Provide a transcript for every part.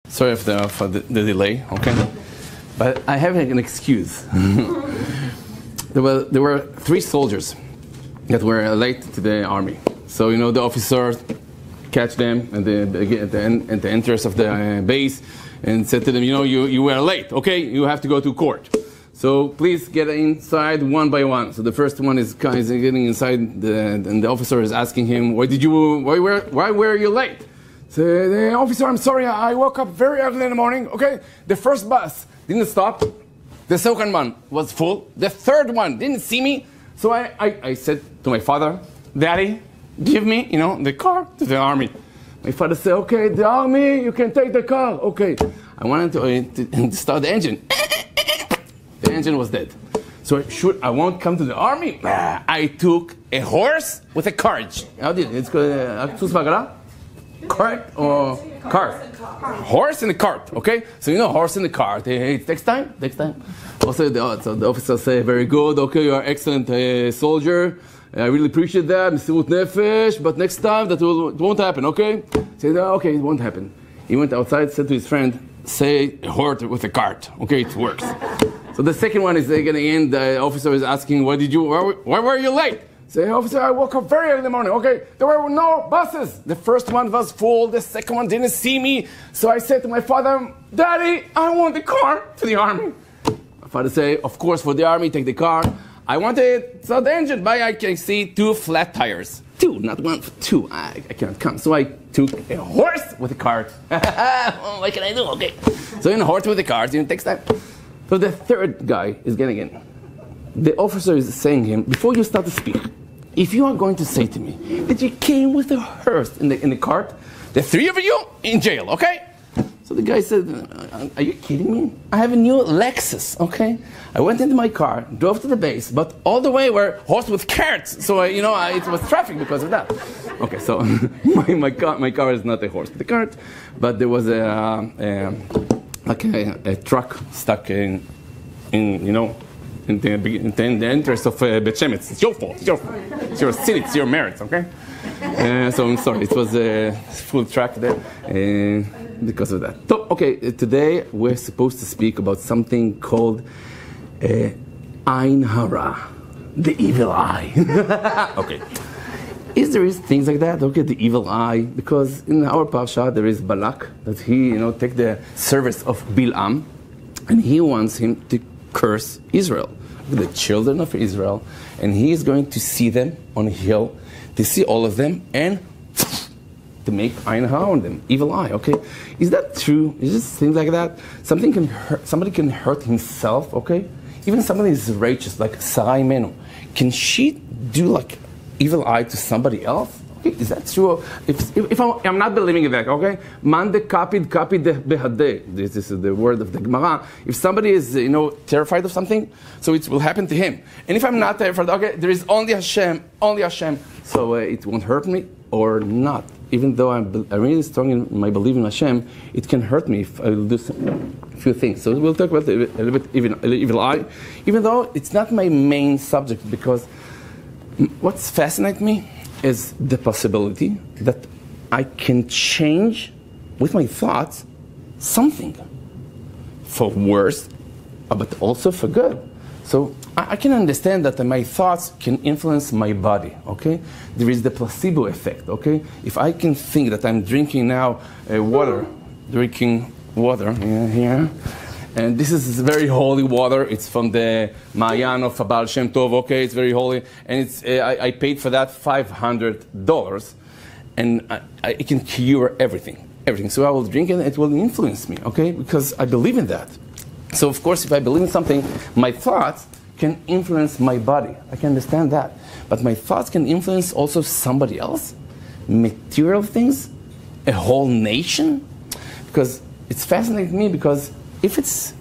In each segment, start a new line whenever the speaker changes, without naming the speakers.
Sorry for the delay, okay? But I have an excuse. There were 3 soldiers that were late to the army. So, the officers catch them at the entrance of the base and said to them, you were late, okay? You have to go to court. So please get inside one by one. So the first one is getting inside, and the officer is asking him, why were you late? So the officer, I'm sorry, I woke up very early in the morning, okay? The first bus didn't stop. The second one was full. The third one didn't see me. So I said to my father, Daddy, give me, the car to the army. My father said, okay, the army, you can take the car. Okay. I wanted to start the engine. The engine was dead. So I won't come to the army. I took a horse with a carriage. How did it? It's called cart or cart? Horse in the cart, okay? So horse in the cart. It takes time. Also, the officer say, very good, okay, you are excellent soldier. I really appreciate that, Mr. Nefesh, but next time it won't happen, okay? Said, okay, it won't happen. He went outside, said to his friend, say a horse with a cart, okay, it works. So the second one is going to end. The officer is asking, why were you late? Say, officer, I woke up very early in the morning. Okay, there were no buses. The first one was full. The second one didn't see me. So I said to my father, Daddy, I want the car to the army. My father said, of course, for the army, take the car. I wanted so the engine, but I can see 2 flat tires. 2, not 1, 2. I can't come. So I took a horse with a cart. What can I do? Okay. So a horse with a cart, it takes time. So the third guy is getting in. The officer is saying to him, before you start to speak, if you are going to say to me that you came with a hearse in the cart, the 3 of you in jail, okay? So the guy said, are you kidding me? I have a new Lexus, okay? I went into my car, drove to the base, but all the way were horse with carts. So, it was traffic because of that. Okay, so my car is not a horse with a cart, but there was a truck stuck in the interest of Bet Shemetz. It's your fault. It's your sin. It's your merits, okay? So I'm sorry. It was a full track there because of that. So, okay, today we're supposed to speak about something called Ein Hara, the evil eye. Okay. There is things like that, okay, the evil eye, because in our parsha there is Balak, that he, take the service of Bilam, and he wants him to curse Israel, the children of Israel, and he is going to see them on a hill, to see all of them, and to make Ein Hara on them, evil eye, okay? Is that true? Is this things like that? Somebody can hurt himself, okay? Even somebody is righteous, like Sarai Menu. Can she do like evil eye to somebody else? Okay, is that true? If I'm not believing in that, okay? Man de kapid behadeh. This is the word of the Gemara. If somebody is, terrified of something, so it will happen to him. And if I'm not terrified, okay, there is only Hashem. So it won't hurt me or not. Even though I'm really strong in my belief in Hashem, it can hurt me if I do a few things. So we'll talk about a little bit evil eye, even though it's not my main subject, because what's fascinates me is the possibility that I can change with my thoughts something for worse, but also for good. So I can understand that my thoughts can influence my body, okay? There is the placebo effect, okay? If I can think that I'm drinking now water here, and this is very holy water. It's from the Ma'ayan of Baal Shem Tov, okay? It's very holy. And it's I paid for that $500. And it can cure everything. So I will drink it, and it will influence me, okay? Because I believe in that. So, of course, if I believe in something, my thoughts can influence my body. I can understand that. But my thoughts can influence also somebody else, material things, a whole nation. Because it's fascinating to me, because if it's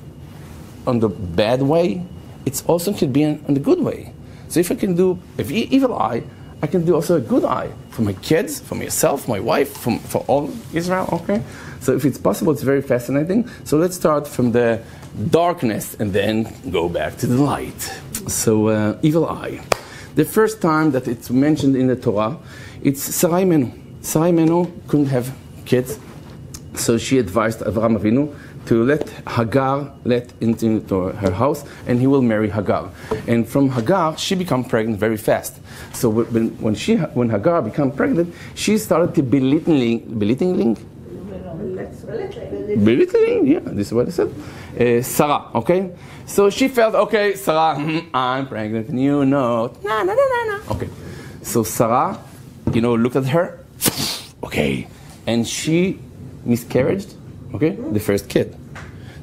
on the bad way, it also could be on the good way. So if I can do an evil eye, I can do also a good eye for my kids, for myself, my wife, for all Israel, okay? So if it's possible, it's very fascinating. So let's start from the darkness and then go back to the light. So evil eye. The first time that it's mentioned in the Torah, it's Sarai Menu. Sarai Menu couldn't have kids. So she advised Avraham Avinu to let Hagar let into her house, and he will marry Hagar. And from Hagar, she became pregnant very fast. So when Hagar became pregnant, she started to belittling, yeah, this is what I said. Sarah, okay? So she felt, okay, Sarah, I'm pregnant, and you know, no. Okay. So Sarah, looked at her, okay, and she miscarried, okay, the first kid.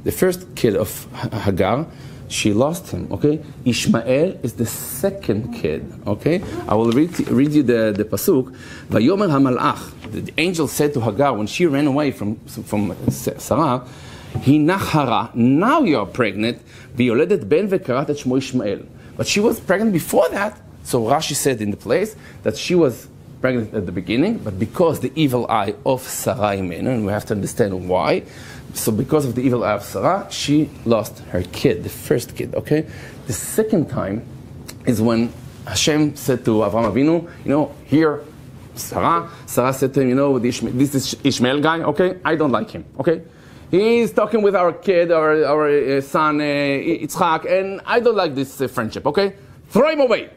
The first kid of Hagar, she lost him, okay? Ishmael is the second kid, okay? I will read you the pasuk. Vayomer hamalach, the angel said to Hagar when she ran away from Sarah, Hinachara, now you are pregnant, v'yoledet ben v'karat et shmo Ishmael. But she was pregnant before that, so Rashi said in the place that she was pregnant at the beginning, but because the evil eye of Sarah, and we have to understand why. So because of the evil eye of Sarah, she lost her kid, the first kid, okay? The second time is when Hashem said to Avraham Avinu, here, Sarah said to him, this is Ishmael guy, okay? I don't like him, okay? He's talking with our kid, our son, Yitzchak, and I don't like this friendship, okay? Throw him away.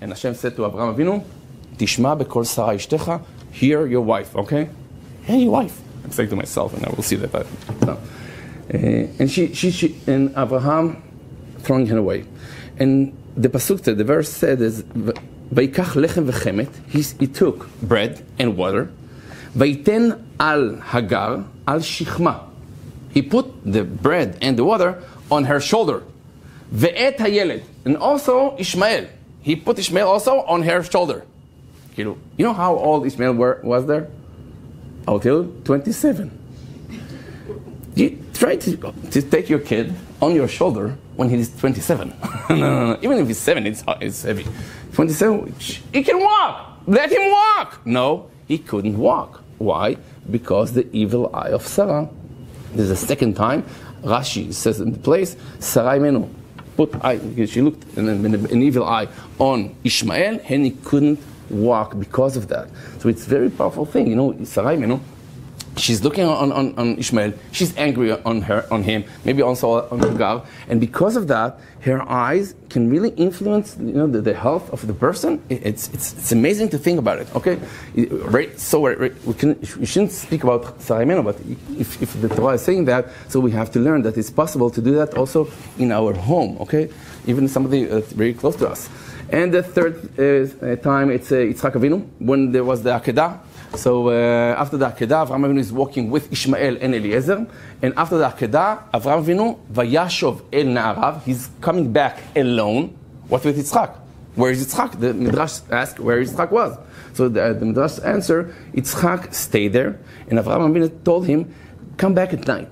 And Hashem said to Avraham Avinu, Tishma bekol Sarah ishtecha, hear your wife, okay? Hear your wife. I'm saying to myself, and I will see that. No. And she and Abraham throwing her away. And the pasuk, the verse said is, Vayikach lechem v'chemet, he took bread and water, Vayiten al Hagar al shichma. He put the bread and the water on her shoulder. Ve'et hayeled, and also Ishmael. He put Ishmael also on her shoulder. You know how old Ishmael was there? I'll tell you, 27. You try to take your kid on your shoulder when he's 27. No. Even if he's 7, it's heavy. 27, he can walk. Let him walk. No, he couldn't walk. Why? Because the evil eye of Sarah. There's a second time. Rashi says in the place, Sarai Menu she looked an evil eye on Ishmael, and he couldn't walk because of that. So it's a very powerful thing. Sarai, she's looking on Ishmael, she's angry on him, maybe also on Hagar, and because of that, her eyes can really influence the health of the person. It's amazing to think about it. Okay, we shouldn't speak about Sarai, but if the Torah is saying that, so we have to learn that it's possible to do that also in our home. Okay, even somebody very close to us. And the third time, it's Yitzchak Avinu, when there was the Akedah. So after the Akedah, Avraham Avinu is walking with Ishmael and Eliezer. And after the Akedah, Avraham Avinu, Vayashov el Na'arav, he's coming back alone. What with Yitzchak? Where is Yitzchak? The Midrash asked where Yitzchak was. So the Midrash answer, Yitzchak stayed there. And Avraham Avinu told him, come back at night.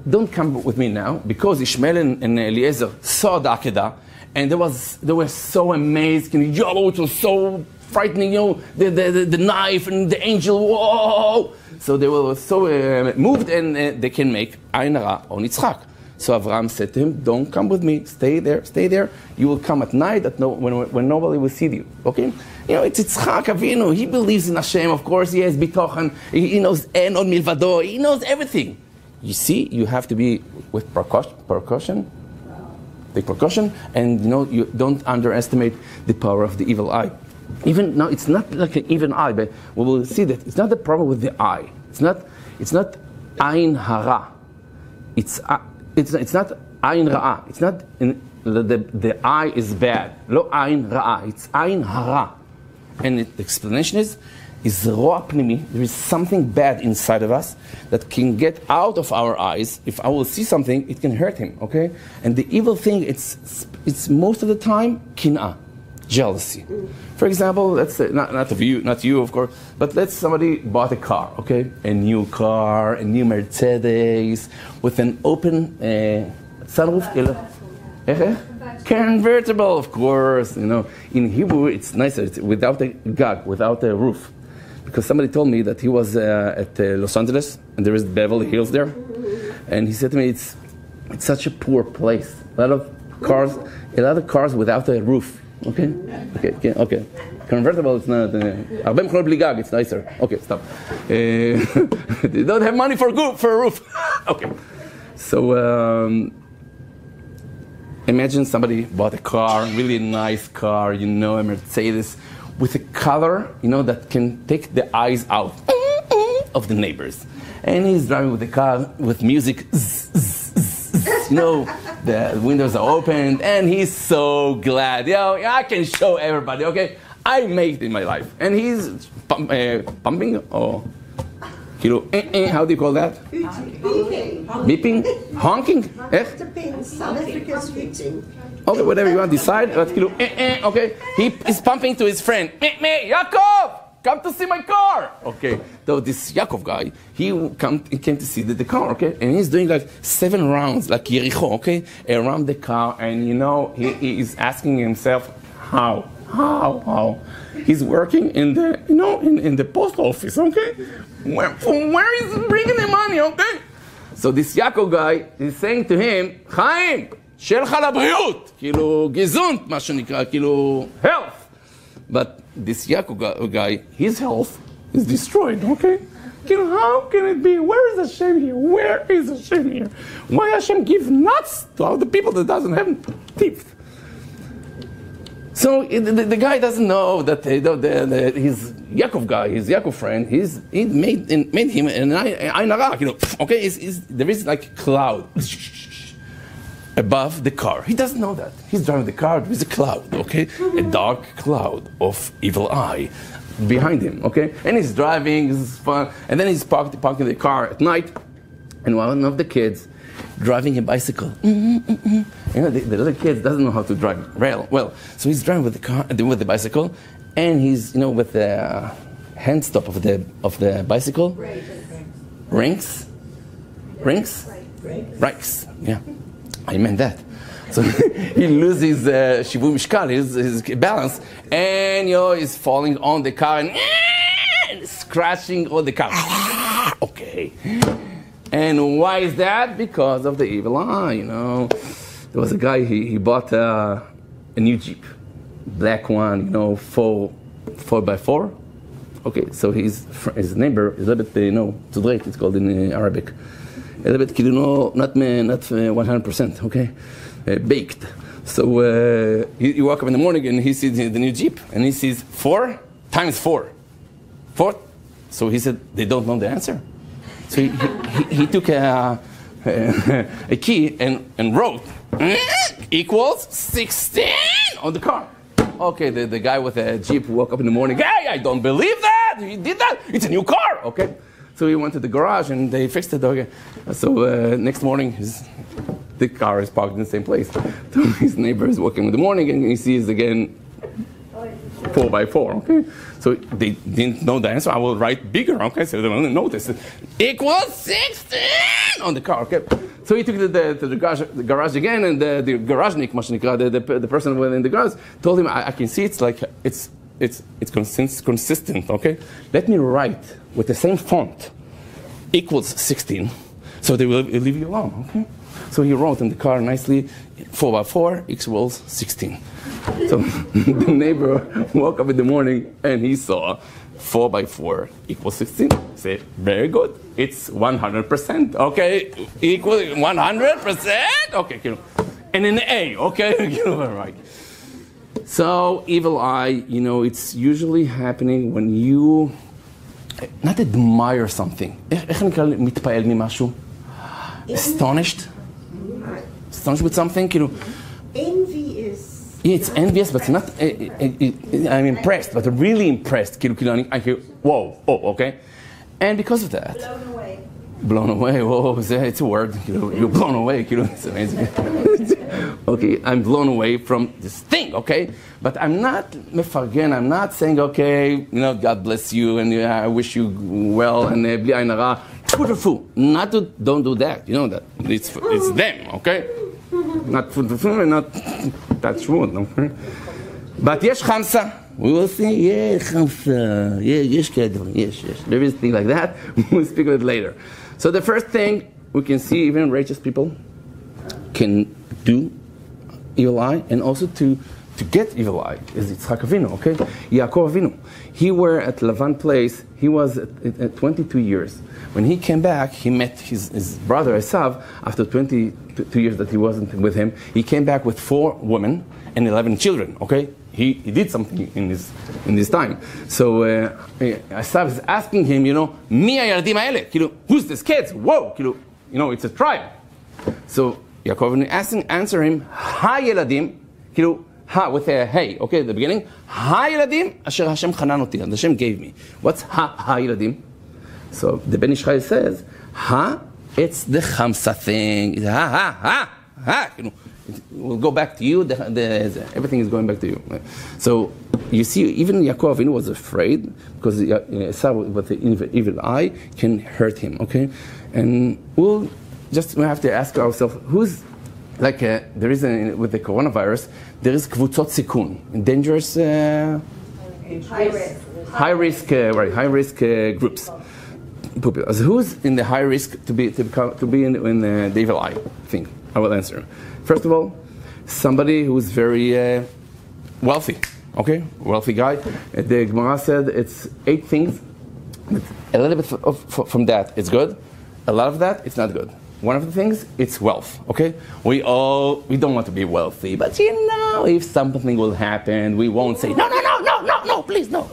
Don't come with me now, because Ishmael and Eliezer saw the Akedah. And they were so amazed. It was so frightening, the knife and the angel. Whoa! So they were so moved, and they can make Ayin Hara on Yitzchak. So Avraham said to him, "Don't come with me. Stay there. You will come at night, when nobody will see you." Okay? It's Yitzchak Avinu. He believes in Hashem. Of course, he has bitochen. He knows en od milvado. He knows everything. You see, you have to be with precaution. Take precaution, and you don't underestimate the power of the evil eye. Even now, it's not like an evil eye, but we will see that it's not the problem with the eye. It's not Ayin Hara. It's not Ayin Ra'a. It's not the eye is bad. Lo Ayin Ra'a. It's Ayin Hara. And the explanation is Ro'a Pnimi. There is something bad inside of us that can get out of our eyes. If I will see something, it can hurt him, okay? And the evil thing, it's most of the time, kin'ah, jealousy. For example, let's say, not you, of course, but let's somebody bought a car, okay? A new car, a new Mercedes, with an open sunroof. Convertible, of course. In Hebrew, it's nicer. It's without a gag, without a roof. Because somebody told me that he was at Los Angeles, and there is Beverly Hills there, and he said to me, it's such a poor place. A lot of cars without a roof. Okay. Convertible, it's not... הרבה מכונות בלי גג, it's nicer. Okay, stop. They don't have money for a roof. Okay. So, imagine somebody bought a car, really nice car, a Mercedes, with a color, that can take the eyes out of the neighbors. And he's driving with the car with music, the windows are opened, and he's so glad. I can show everybody, okay? I made it in my life. And he's pumping, or, how do you call that? Beeping? Honking?
Depends. South Africa's speaking.
Okay, whatever you want, decide. But, okay, he is pumping to his friend. Yaakov! Come to see my car! Okay, so this Yaakov guy, he came to see the car, okay? And he's doing like 7 rounds, like Yericho, okay? Around the car, and he is asking himself, how? He's working in the, in the post office, okay? From where is he bringing the money, okay? So this Yaakov guy is saying to him, Chaim, שיהיה לך לבריאות, גזונט, מה שנקרא, health. But this Yaakov guy, his health is destroyed, okay? How can it be? Where is Hashem here? Where is Hashem here? Why Hashem give nuts to all the people that doesn't have teeth? So the guy doesn't know that his Yaakov guy, his Yaakov friend, he made him an ayin hara, okay? There is like a cloud above the car. He doesn't know that. He's driving the car with a cloud, okay? A dark cloud of evil eye behind him, okay? And he's driving, it's fun. And then he's parking the car at night, and one of the kids driving a bicycle. The little kid doesn't know how to drive well. So he's driving with the car, with the bicycle, and he's, with the hand stop of the bicycle. Rings. Yeah. I meant that. So he loses shivui mishkal, his balance, and he's falling on the car and scratching on the car. Okay. And why is that? Because of the evil eye, There was a guy, he bought a new Jeep, black one, 4x4. Okay, so his neighbor is a little bit, tzudreit, it's called in Arabic. A little bit, not 100%, okay? Baked. So he woke up in the morning and he sees the new Jeep, and he sees 4 times 4. 4. So he said, they don't know the answer. So he took a key and wrote, equals 16 on the car. Okay, the guy with the Jeep woke up in the morning, hey, I don't believe that! He did that! It's a new car! Okay? So he went to the garage and they fixed it. Okay. So next morning, the car is parked in the same place. So his neighbor is walking in the morning and he sees again 4x4. Okay. So they didn't know the answer. I will write bigger. Okay. So they only notice equals 16 on the car. Okay. So he took it to the garage again, and the garajnik, the person in the garage, told him, I can see it's like it's consistent. Okay. Let me write with the same font, equals 16, so they will leave you alone, okay? So he wrote in the car nicely, 4x4 equals 16. So the neighbor woke up in the morning and he saw 4x4 equals 16. Say, very good, it's 100%, okay? Equal 100%, okay, and an A, okay? Right. So evil eye, it's usually happening when you not admire something. איך נקרא מתפעל ממשהו? Astonished? Astonished with something?
Envy is...
Yeah, it's envious, but it's not... I'm impressed, but really impressed. I hear, whoa, okay? And because of that... Blown away, whoa, it's a word. You're blown away, it's amazing. Okay, I'm blown away from this thing, okay? But I'm not mefargen, I'm not saying, okay, God bless you, and I wish you well, and bli ayin hara. Don't do that, that. It's them, okay? Not and not touch wood, okay? But yesh chamsa. We will see, yesh chamsa. Yesh kedron, yes. There is a thing like that. We'll speak of it later. So the first thing we can see, even righteous people can do evil eye, and also to to get evil eye is Yitzchak Avinu, okay? Yaakov Avinu. He were at Lavan place, he was at 22 years. When he came back, he met his brother Esav after 22 years that he wasn't with him. He came back with 4 women and 11 children, okay? He did something in this time. So Esav is asking him, Mi hayaradim haele? Who's this kid? Whoa, it's a tribe. So Yaakov answer him, Ha yeladim, Ha with a hey, okay, at the beginning. Ha yeladim asher Hashem chanan oti, and Hashem gave me. What's ha yeladim? So the Ben Ish Chai says, Ha, it's the chamsa thing. Ha. We'll go back to you. Everything is going back to you. So you see, even Yaakov Avinu was afraid because Esau with the evil eye can hurt him. Okay, and we have to ask ourselves who's like there is with the coronavirus there is kvutzot sikun, dangerous, high risk groups. So who's in the high risk to be in the evil eye thing? I will answer. First of all, somebody who's very wealthy, okay? Wealthy guy. The ag.ha said it's 8 things. A little bit from that, it's good. A lot of that, it's not good. One of the things, it's wealth, okay? We don't want to be wealthy, but if something will happen, we won't say, no, please, no.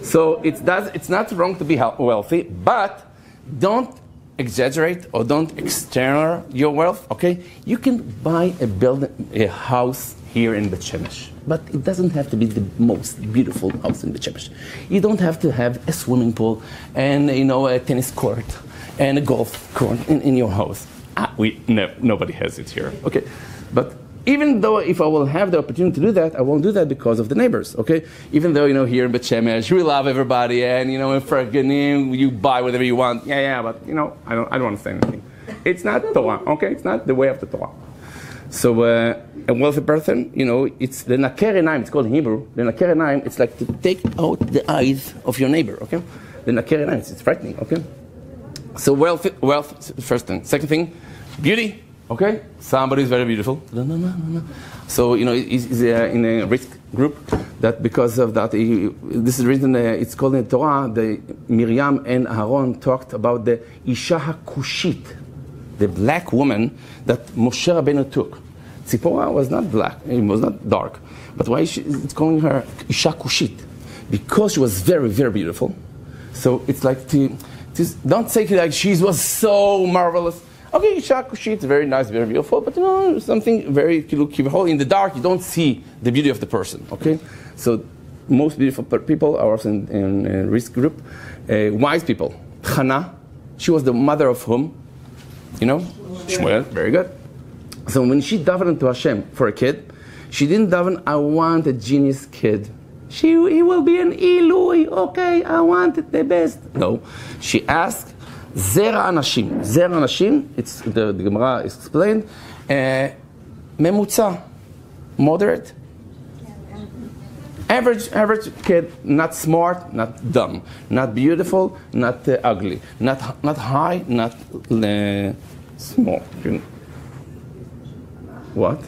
So it's not wrong to be wealthy, but don't exaggerate or don't external your wealth, okay? You can buy a house here in Bet Shemesh, but it doesn't have to be the most beautiful house in Bet Shemesh. You don't have to have a swimming pool and a tennis court and a golf court in your house. Nobody has it here, okay? But even though if I will have the opportunity to do that, I won't do that because of the neighbors, okay? Even though, here in Bet Shemesh, we love everybody, and, in Ferganim, you buy whatever you want. Yeah, but, I don't want to say anything. It's not Torah, okay? It's not the way of the Torah. So, a wealthy person, it's the naker enaim, it's called in Hebrew. The naker enaim, it's like to take out the eyes of your neighbor, okay? The naker enaim, it's frightening, okay? So, wealth, first thing. Second thing, beauty. Okay, somebody is very beautiful. No. So he's in a risk group. That because of that, this is the reason it's called in the Torah. The Miriam and Aaron talked about the Isha HaKushit, the black woman that Moshe Rabbeinu took. Tzipora was not black; it was not dark. But why it's calling her Isha Kushit? Because she was very, very beautiful. So it's like don't say like she was so marvelous. Okay, Isha Kushit, very nice, very beautiful, but something very kivahol. In the dark, you don't see the beauty of the person, okay? So most beautiful people are also in a risk group. Wise people. Hannah, she was the mother of whom? Shmuel, very good. So when she davened to Hashem for a kid, she didn't daven, I want a genius kid. He will be an Ilui, okay, I want it the best. No, she asked, Zera anashim, it's the Gemara is explained, memutza, moderate, average kid, not smart, not dumb, not beautiful, not ugly, not high, not small. What?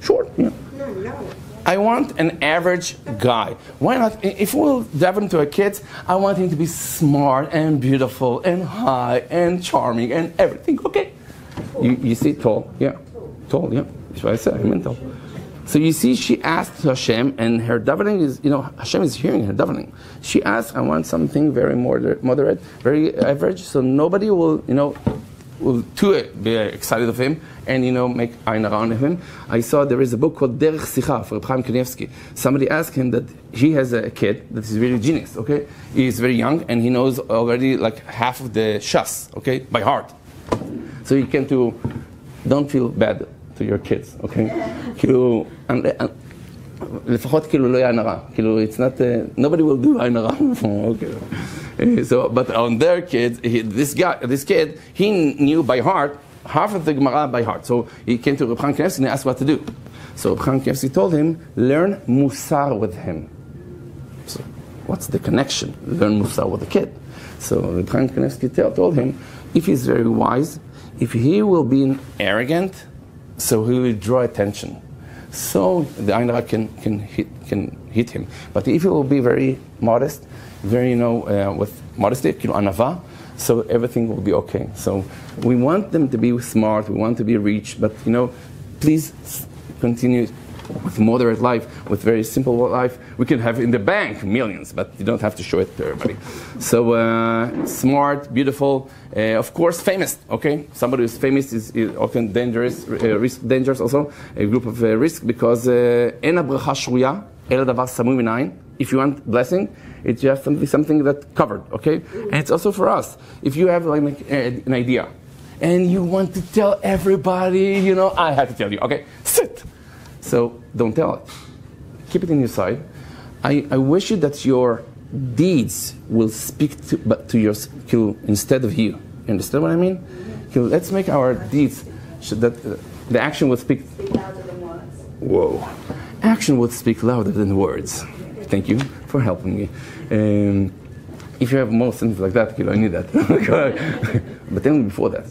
Short, yeah. No. I want an average guy. Why not? If we'll daven to a kid, I want him to be smart and beautiful and high and charming and everything. Okay. You see tall? Yeah. Tall, yeah. That's what I said. I meant tall. So you see, she asked Hashem, and her davening is, Hashem is hearing her davening. She asked, I want something very moderate, very average, so nobody will, will too be excited of him and make ayn around him. I saw there is a book called Derech Sicha for Reb Chaim. Somebody asked him that he has a kid that is really genius. Okay, he is very young and he knows already like half of the shas, okay, by heart. So you can don't feel bad to your kids, okay? לפחות לא יהיה עין הרע. It's not, nobody will do עין הרע. Okay. So, but on their kids, this kid, he knew by heart half of the Gemara by heart. So he came to Reb Chaim and asked what to do. So Reb Chaim told him, learn musar with him. So what's the connection? Learn musar with the kid. So Reb Chaim told him, if he's very wise, if he will be arrogant, so he will draw attention. so the Ain Hara can hit him. But if he will be very modest, very, with modesty, anava, so everything will be okay. So we want them to be smart, we want to be rich, but please continue with moderate life, with very simple life. We can have in the bank millions, but you don't have to show it to everybody. So smart, beautiful, of course famous, okay? Somebody who's famous is often dangerous, dangerous also, a group of risk, because אין הברכה שרויה, אלא דבר סמוי מן העין. If you want blessing, it's just something that covered, okay? And it's also for us. If you have like an idea, and you want to tell everybody, I have to tell you, okay, sit. So don't tell it. Keep it in your side. I wish you that your deeds will speak to your instead of you. You understand what I mean? Let's make our deeds so that the action will speak
louder than words.
Whoa. Action would speak louder than words. Thank you for helping me. If you have more sentences like that, I need that. But then before that.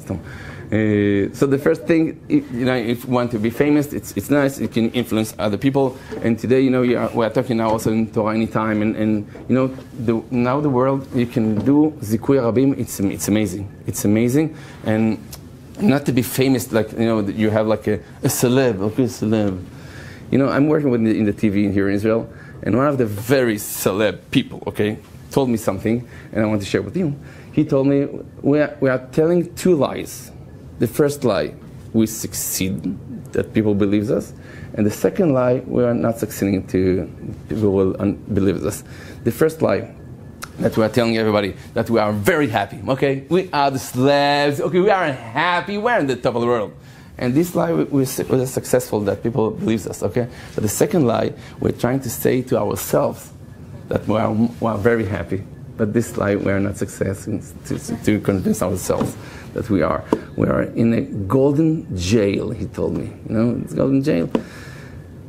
So the first thing, if you want to be famous, it's nice. It can influence other people. And today, we are talking now also in Torah anytime. And now the world, you can do zikui rabim. It's amazing. It's amazing. And not to be famous, like, you have like a celeb, okay, celeb. I'm working in the TV here in Israel. And one of the very celeb people, okay, told me something, and I want to share with you. He told me, we are telling two lies. The first lie, we succeed, that people believe us. And the second lie, we are not succeeding to people will believe us. The first lie, that we are telling everybody that we are very happy, okay? We are the celebs, okay, we are happy, we're in the top of the world. And this lie, we're successful, that people believe us, okay? But the second lie, we're trying to say to ourselves that we are very happy. But this lie, we are not successful to convince ourselves that we are. We are in a golden jail, he told me. It's golden jail.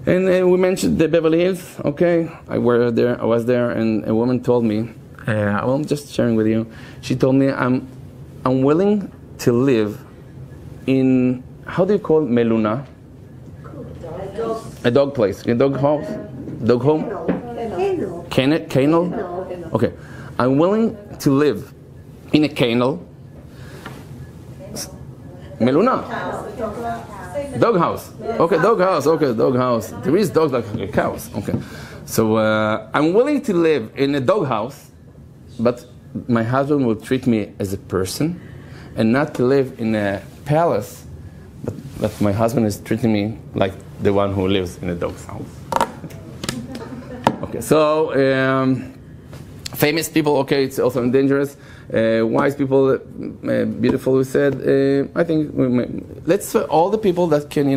And we mentioned the Beverly Hills, okay? I was there, and a woman told me, I'm just sharing with you. She told me, I'm willing to live in, how do you call it, meluna? A dog place, a dog house, dog home? Kennel? Okay. I'm willing to live in a kennel. Meluna. Dog house. Okay, dog house. Okay, dog house. There is dogs like cows. Okay. So I'm willing to live in a dog house, but my husband will treat me as a person, and not to live in a palace, but my husband is treating me like the one who lives in a dog's house. Okay, so famous people, okay, it's also dangerous. Wise people, beautiful, we said. I think let's all the people that can,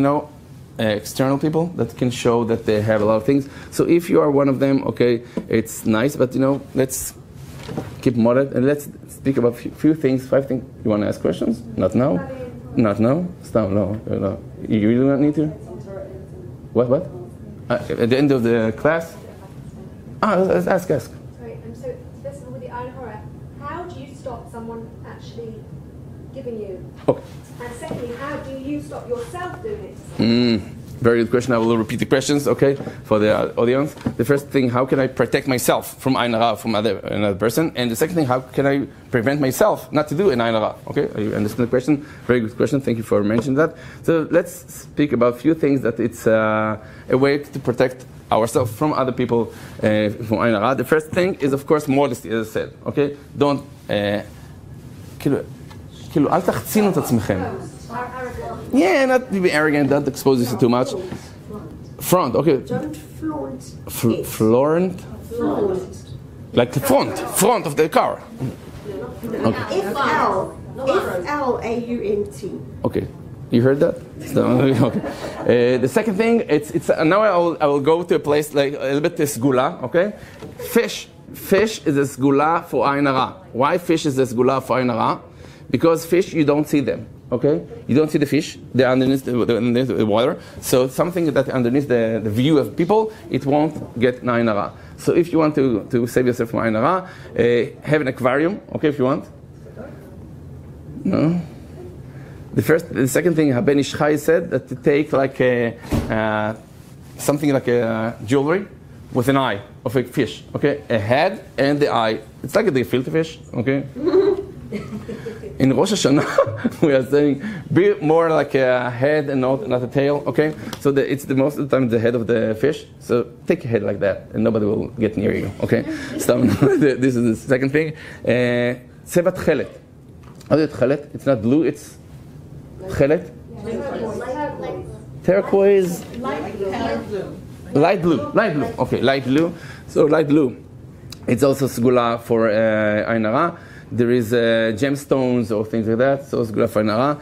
external people that can show that they have a lot of things. So if you are one of them, okay, it's nice, but let's keep moderate and let's speak about few things, 5 things. You want to ask questions? Not now? Not now? Stop, no. You do not need to? What? At the end of the class? Ask.
Sorry, so this is with the ä, how do you stop someone actually giving you?
Okay.
And secondly, how do you stop yourself doing it?
Very good question. I will repeat the questions, okay, for the audience. The first thing, how can I protect myself from ä, from another person? And the second thing, how can I prevent myself not to do an ä? Okay, you understand the question? Very good question. Thank you for mentioning that. So let's speak about a few things that it's a way to protect ourselves from other people from ä. The first thing is, of course, modesty, as I said. Okay, don't אל תחצינו את עצמכם. Yeah, not be arrogant, don't expose yourself too much. Front, okay.
Don't flaunt.
Flaunt? Like the front of the car. Okay.
F-L-A-U-N-T.
Okay. You heard that? Okay. The second thing, it's now I will go to a place like a little bit sgula, okay? Fish is a sgula for ayin hara. Why fish is a sgula for ayin hara? Because fish, you don't see them, okay? You don't see the fish, they're underneath the water. So something that underneath the view of people, it won't get ayin hara. So if you want to save yourself from ayin hara, have an aquarium, okay, if you want. No? The second thing, א.ג.ה said that to take like something like a jewelry with an eye of a fish, okay? A head and the eye. It's like a gefilte fish, okay? In Rosh Hashanah, we are saying, be more like a head and not a tail, okay? So it's the most of the time the head of the fish. So take a head like that, and nobody will get near you, okay? So this is the second thing. Tzevat chelet. How do you chelet? It's not blue, it's chelet. Turquoise. Light blue. Okay, light blue. So light blue. It's also segula for Ain Hara. There is gemstones or things like that. So segula for Ain Hara.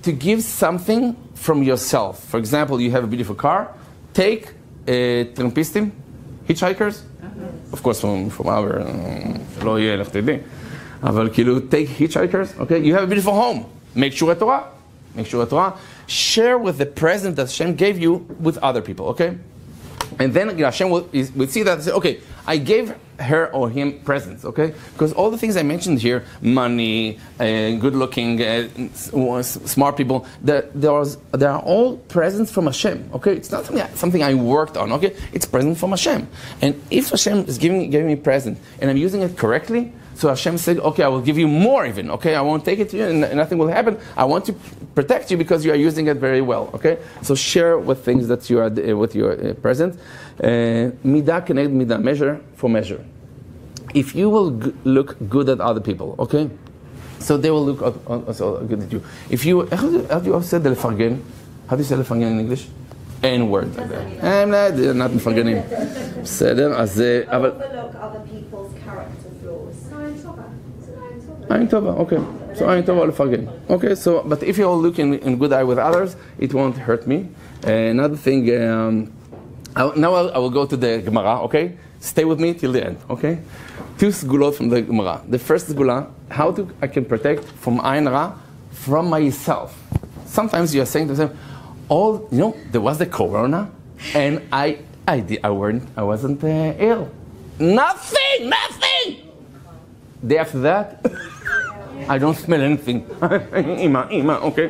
To give something from yourself. For example, you have a beautiful car. Take trampistim, hitchhikers. Of course, from our לא יהיה לך תדעי. אבל כאילו, take hitchhikers. Okay, you have a beautiful home. Make sure Torah. Share with the present that Hashem gave you with other people, okay? And then Hashem will see that and say, okay, I gave her or him presents, okay? Because all the things I mentioned here, money, good-looking, smart people, they are all presents from Hashem, okay? It's not something I worked on, okay? It's present from Hashem. And if Hashem is giving me a present and I'm using it correctly, so Hashem said, okay, I will give you more even, okay? I won't take it to you and nothing will happen. I want to protect you because you are using it very well, okay? So share with things that you are with your present. Midah keneged midah, measure for measure. If you will look good at other people, okay? So they will look also good at you. If you, how do you say לפרגן? How do you say לפרגן in English? N word like that. not מפרגנים. בסדר, אז אבל...
Overlook other people's character flaws.
Ayin Tova, okay. So Ayin Tova לפרגן. Okay, so, but if you're looking in good eye with others, it won't hurt me. Another thing, now I will go to the Gemara, okay? Stay with me till the end, okay? 2 sgulot from the Gemara. The first sgula, I can protect from Ayin Hara from myself. Sometimes you are saying to yourself, there was the corona, and I wasn't ill. Nothing! Day after that, I don't smell anything. Ima, okay?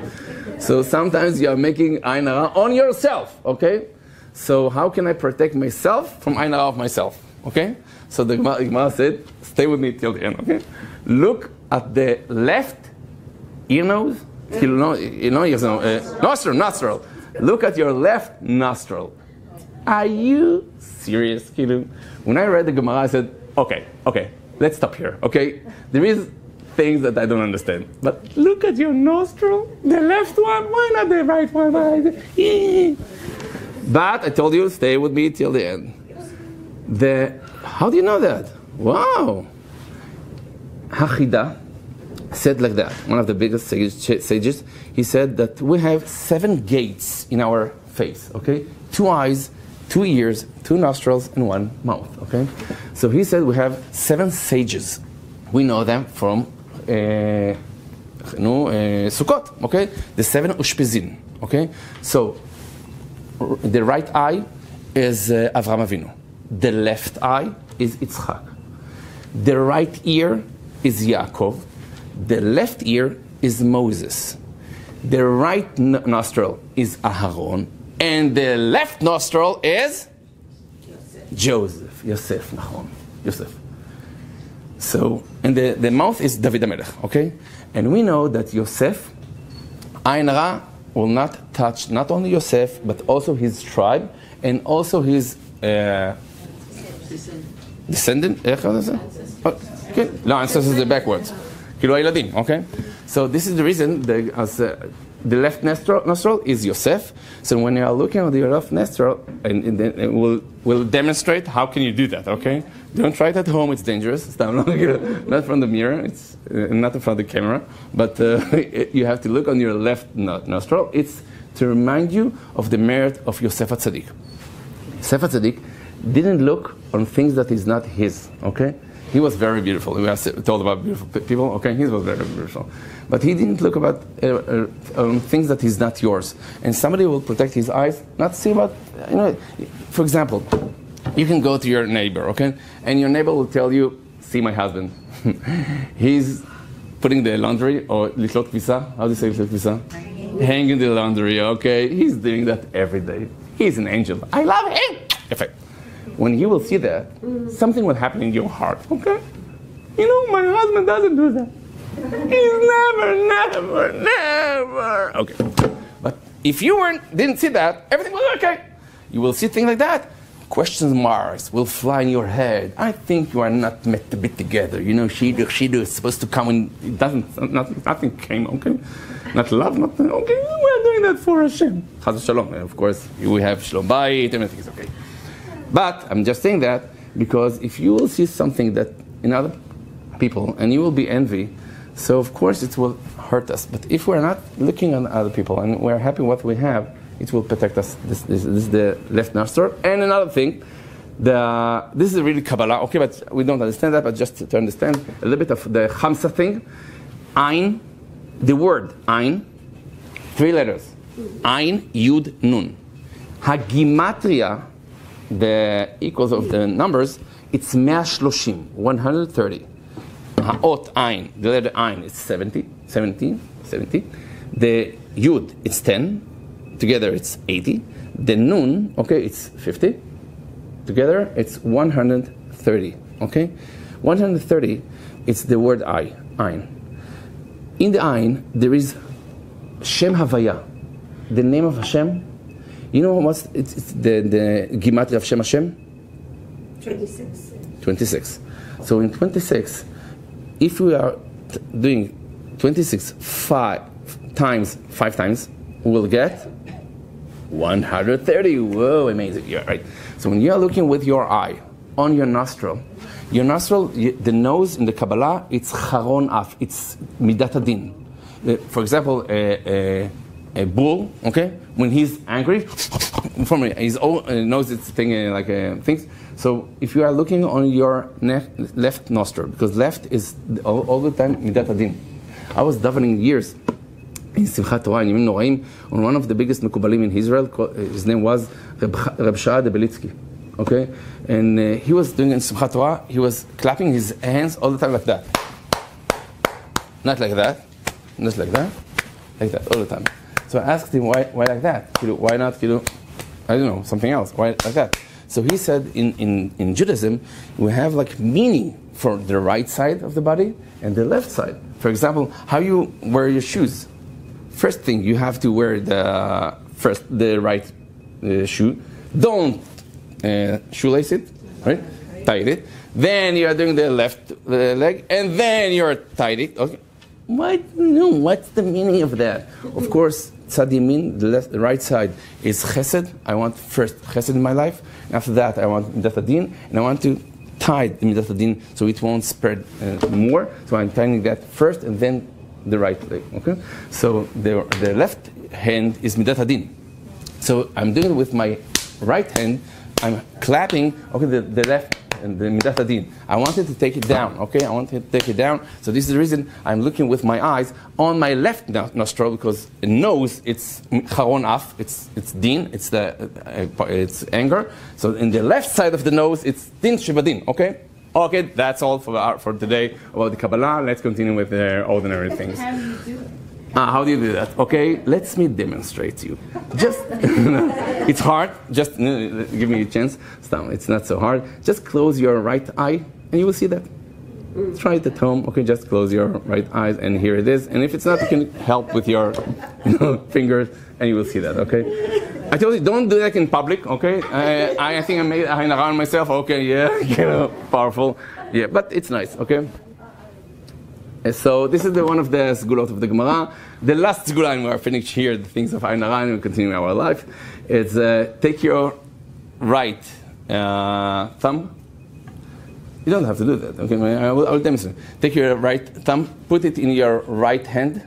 So sometimes you are making Ayin Hara on yourself, okay? So how can I protect myself from Ayin Hara of myself, okay? So the Gemara said, stay with me till the end, okay? Look at the left ear nose, nostril. Look at your left nostril. Are you serious, Kilu? When I read the Gemara, I said, okay, let's stop here, okay? There is things that I don't understand. But look at your nostril, the left one, why not the right one? But I told you, stay with me till the end. How do you know that? Wow! ה-ג.ה said like that, one of the biggest sages, he said that we have 7 gates in our face, okay? 2 eyes, 2 ears, 2 nostrils, and 1 mouth, okay? So he said we have 7 sages. We know them from Sukkot, okay? The 7 ushpizin, okay? So the right eye is Avraham Avinu. The left eye is Yitzchak. The right ear is Yaakov. The left ear is Moses. The right nostril is Aharon. And the left nostril is Joseph. Yosef. So, and the mouth is David HaMelech, okay? And we know that Yosef, Ayin Hara will not touch not only Yosef, but also his tribe, and also his descendant. Okay. No, ancestors are backwards. Okay? So this is the reason the left nostril is Yosef. So when you are looking at your left nostril, and then it will demonstrate how can you do that, okay? Don't try it at home, it's dangerous. Not from the mirror, it's not in front of the camera, but you have to look on your left nostril. It's to remind you of the merit of Yosef HaTzadik. Yosef HaTzadik didn't look on things that is not his, okay? He was very beautiful. We are told about beautiful people. Okay, he was very beautiful. But he didn't look about things that is not yours. And somebody will protect his eyes, not see about, for example, you can go to your neighbor, okay? And your neighbor will tell you, see my husband. He's putting the laundry, or litlot kvisa. How do you say litlot kvisa? Hanging the laundry, okay? He's doing that every day. He's an angel. I love him. Perfect. When you will see that, something will happen in your heart, okay? You know, my husband doesn't do that. He's never. Okay. But if you didn't see that, everything was okay. You will see things like that. Question marks will fly in your head. I think you are not meant to be together. You know, she is supposed to come and it doesn't, nothing came, okay? Not love, nothing, okay? We're doing that for Hashem. Chas Shalom. Of course, we have Shalom Bayit, everything is okay. But I'm just saying that because if you will see something that in other people and you will be envy, so of course it will hurt us. But if we're not looking on other people and we're happy with what we have, it will protect us. This is the left nostril. And another thing, this is really Kabbalah, okay, but we don't understand that, but just to understand a little bit of the Hamsa thing. Ein, the word Ein, 3 letters. Ein, Yud, Nun. Hagimatria, the equals of the numbers, it's 130. Ha'ot, Ein, the letter Ein, it's 70. The Yud, it's 10. Together it's 80. The Nun, okay, it's 50. Together it's 130. Okay, 130. It's the word Ein. In the Ein there is Shem Havaya, the name of Hashem. You know what's it's the Gematria of Shem Hashem?
26.
26. So in 26, if we are doing 26 5 times, we will get 130. Whoa, amazing. Yeah, right. So when you are looking with your eye on your nostril, the nose in the Kabbalah, it's charon af, it's midat adin. For example, a bull, okay, when he's angry, from his own nose, it's thing like things. So if you are looking on your left nostril, because left is all the time midat adin. I was davening years in Simchat Torah, in Yamim Noraim, on one of the biggest Mekubalim in Israel. His name was Reb Shah de Belitsky. Okay? And he was doing in Simchat Torah, he was clapping his hands all the time like that. Not like that, just like that, all the time. So I asked him, why like that? Why not, I don't know, something else, why like that? So he said, in Judaism, we have like meaning for the right side of the body and the left side. For example, how you wear your shoes. First thing, you have to wear the right shoe. Don't shoelace it, right? Tie it. Then you are doing the left leg, and then you are tied it. Okay. What's the meaning of that? Of course, tzad yamin, the right side, is chesed. I want first chesed in my life. And after that, I want midat adin, and I want to tie the midat adin so it won't spread more. So I'm tying that first, and then the right leg, okay? So the left hand is midat adin. So I'm doing it with my right hand. I'm clapping, okay, the left and the midat adin. I wanted to take it down, okay? I wanted to take it down. So this is the reason I'm looking with my eyes on my left nostril, because the nose, it's charon af, it's din, it's anger. So in the left side of the nose, it's din shebadin, okay? Okay, that's all for today about the Kabbalah. Let's continue with the ordinary things.
How do you do it?
How do you do that? Okay, let me demonstrate to you. Just, it's hard. Just give me a chance. Stop. It's not so hard. Just close your right eye, and you will see that. Try it at home. Okay, just close your right eyes, and here it is. And if it's not, you can help with your fingers, and you will see that. Okay. I told you, don't do that in public, okay? I think I made Ayin Hara on myself. Okay, yeah, powerful. Yeah, but it's nice, okay? So this is one of the Segulot of the Gemara. The last Segula, and we are finished here, the things of Ayin Hara, and we continue our life. It's take your right thumb. You don't have to do that, okay? I will demonstrate. Take your right thumb, put it in your right hand,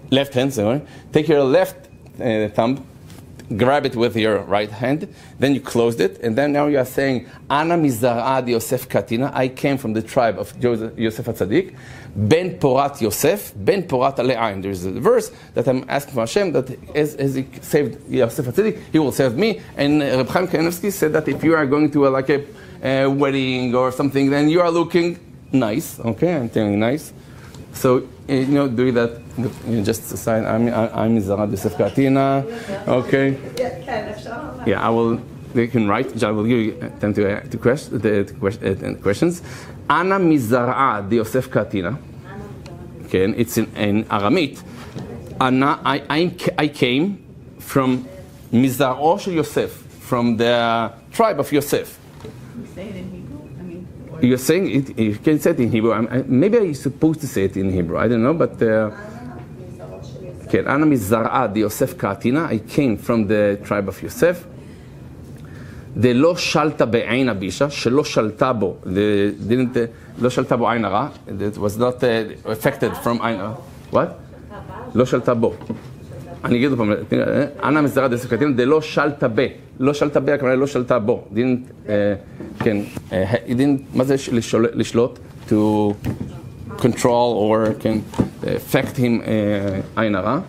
left hand, sorry. Take your left thumb, grab it with your right hand, then you closed it, and then now you are saying, Ana mizar'ad Yosef Katina, I came from the tribe of Yosef HaTzadik, Ben Porat Yosef, Ben Porat Ale'ayin. There is a verse that I'm asking for Hashem, that as he saved Yosef HaTzadik, he will save me. And Reb Chaim Kanievsky said that if you are going to a wedding or something, then you are looking nice, okay, I'm telling you nice. So, do that just sign, I'm Zara Yosef Katina, okay? Yeah, I will, they can write, I will give you time to questions. Ana mizar'a de Yosef Katina. Okay, it's in Aramit. Ana, I came from Mizar'o shel Yosef, from the tribe of Yosef.
You say it in Hebrew? I mean,
You're saying it, you can say it in Hebrew. Maybe I'm supposed to say it in Hebrew. I don't know, but... Okay, Ana mizar'a de Yosef Katina. I came from the tribe of Yosef. De lo shalta be'ain abisha, shelo shalta bo. Lo shalta bo ain hara. It was not affected from ain hara. What? לא שלטה בו. אני אגיד לו פעם, אנא מזרע דסף קטין, דלא שלטה ב. לא שלטה ב, הכוונה לא שלטה בו. כן, מה זה לשלוט? To control or can affect him עין הרע.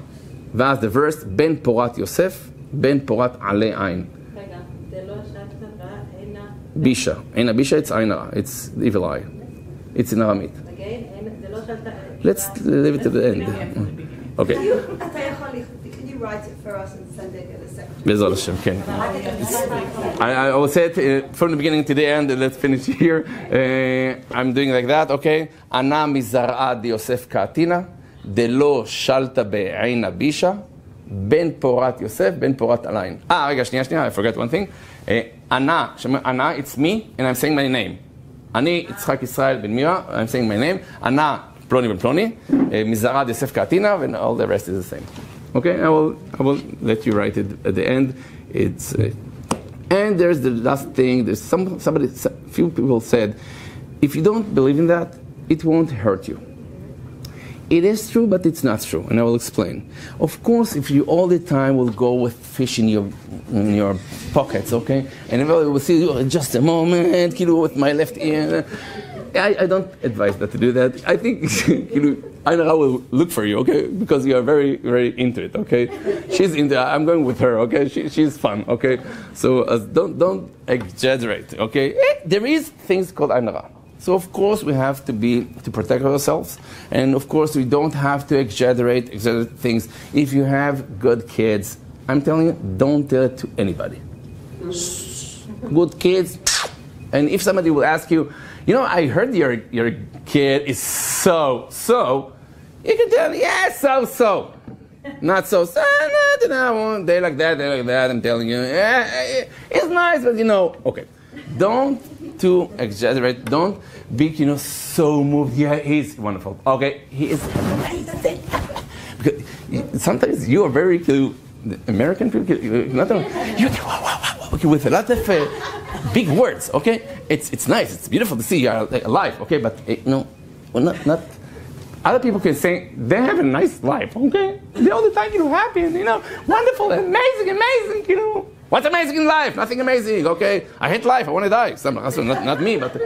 ואז the verse, בן פורת יוסף, בן פורת עלי עין.
רגע, דלא שלטה ב, אינה...
בישה. אינה בישה, it's עין הרע. It's evil eye. It's in Aramit.
Again, דלא שלטה...
Let's leave it to the end. Okay.
Can you write it for us and send it to the secretary?
Bezrat Hashem, כן. I will say it from the beginning to the end, and let's finish here. I'm doing like that, okay? Ana mizar'a de Yosef Katina, דלא שלטה בעין הבישה, בן פורת יוסף, בן פורת עליין. רגע, שנייה, I forgot one thing. Ana, it's me, and I'm saying my name. אני יצחק ישראל בן מירה, I'm saying my name. Ana, פלוני בן פלוני, מזרע יוסף קאטינה, and all the rest is the same. Okay, I will let you write it at the end. It's and there's the last thing. There's few people said, if you don't believe in that, it won't hurt you. It is true, but it's not true, and I will explain. Of course, if you all the time will go with fish in your pockets, okay, and everybody will see you just a moment, with my left ear. I don't advise that to do that. I think Ainara will look for you, okay, because you are very, very into it, okay. She's into it. I'm going with her, okay. She's fun, okay. So don't exaggerate, okay. There is things called Ainara. So of course we have to protect ourselves, and of course we don't have to exaggerate things. If you have good kids, I'm telling you, don't tell it to anybody. Good kids, and if somebody will ask you, I heard your kid is so, you can tell, yeah, so. Not so, no, they like that, I'm telling you. It's nice, but okay. Don't to exaggerate, don't be, so moved. Yeah, he's wonderful. Okay, he is amazing. Because sometimes you are very, American people, okay, with a lot of big words, okay? It's nice, it's beautiful to see you are alive, okay? But not. Other people can say they have a nice life, okay? They all the time, happy and wonderful, amazing, What's amazing in life? Nothing amazing, okay? I hate life, I want to die. Not me, but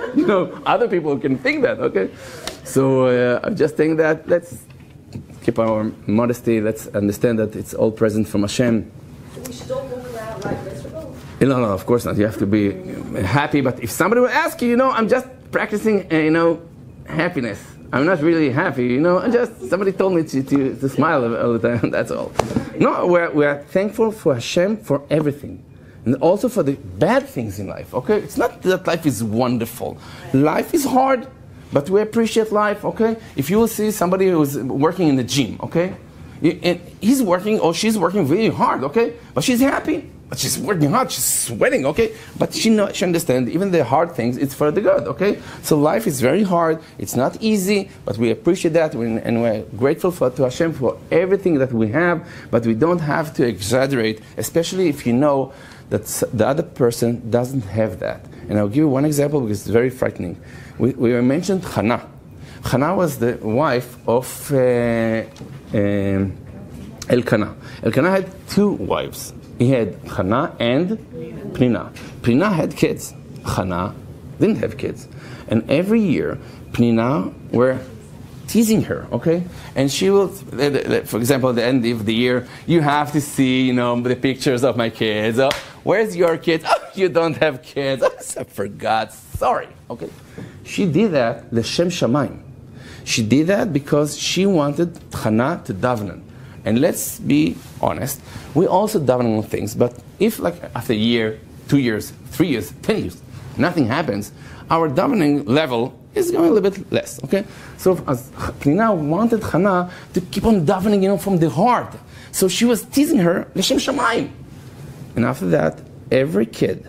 other people can think that, okay? So I'm just saying that let's keep our modesty. Let's understand that it's all present from Hashem.
So we should all walk around like miserable?
No, of course not. You have to be happy. But if somebody will ask you, I'm just practicing, happiness. I'm not really happy, somebody told me to smile all the time, that's all. No, we are thankful for Hashem for everything. And also for the bad things in life, okay? It's not that life is wonderful. Life is hard, but we appreciate life, okay? If you will see somebody who's working in the gym, okay? And he's working or she's working really hard, okay? But she's happy. But she's working hard, she's sweating, okay? But she understands even the hard things, it's for the good, okay? So life is very hard, it's not easy, but we appreciate that, and we're grateful to Hashem for everything that we have, but we don't have to exaggerate, especially if you know that the other person doesn't have that. And I'll give you one example because it's very frightening. We mentioned Hannah. Hannah was the wife of Elkanah. Elkanah had two wives. He had Hannah and Pnina. Pnina had kids. Hannah didn't have kids. And every year, Pnina were teasing her, okay? And she will, for example, at the end of the year, you have to see, the pictures of my kids. Oh, where's your kids? Oh, you don't have kids. Oh, I forgot. Sorry, okay? She did that, l'shem shamayim. She did that because she wanted Hannah to daven. And let's be honest, we also daven on things, but if like after a year, 2 years, 3 years, 10 years, nothing happens, our davening level is going a little bit less, okay? So as Pnina wanted Hannah to keep on davening, from the heart. So she was teasing her, L'shem Shamayim. And after that, every kid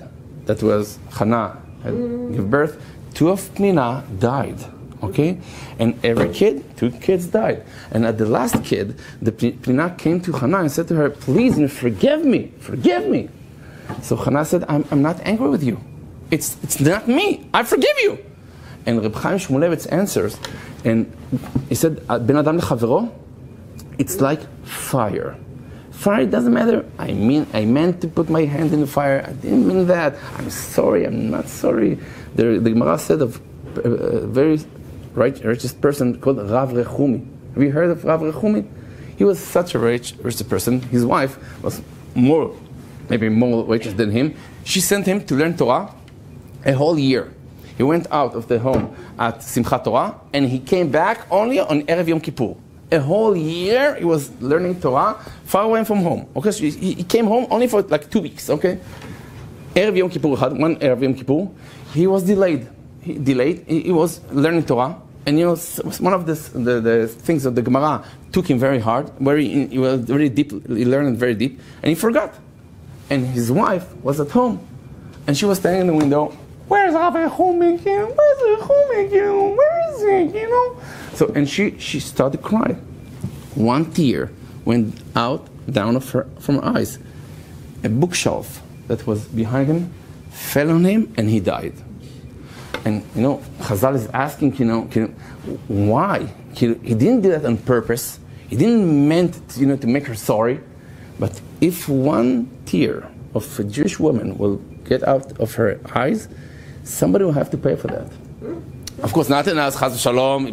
that was Hannah had given birth, 2 of Pnina died. Okay? And every kid, 2 kids died. And at the last kid, the Pnina came to Hannah and said to her, please, forgive me. So Hannah said, I'm not angry with you. It's not me. I forgive you. And Reb Chaim Shmulevitz answers, and he said, Ben Adam lechavero, it's like fire. Fire doesn't matter. I meant to put my hand in the fire. I didn't mean that. I'm sorry. I'm not sorry. The Gemara said of a very righteous person called Rav Rechumi. Have you heard of Rav Rechumi? He was such a rich person. His wife was maybe more righteous than him. She sent him to learn Torah a whole year. He went out of the home at Simchat Torah, and he came back only on Erev Yom Kippur. A whole year he was learning Torah far away from home. Okay, so he came home only for like 2 weeks. Okay, Erev Yom Kippur had one Erev Yom Kippur. He was delayed. He was learning Torah, and one of the things that the Gemara took him very hard. He was very deep. He learned very deep, and he forgot. And his wife was at home, and she was standing in the window. Where's Rabbi Fanger? Where's Fanger? Where is he? So, and she started crying. One tear went down from her eyes. A bookshelf that was behind him fell on him, and he died. And Chazal is asking, why? He didn't do that on purpose. He didn't meant, to make her sorry. But if one tear of a Jewish woman will get out of her eyes, somebody will have to pay for that. Of course, not in us, Chaz Shalom,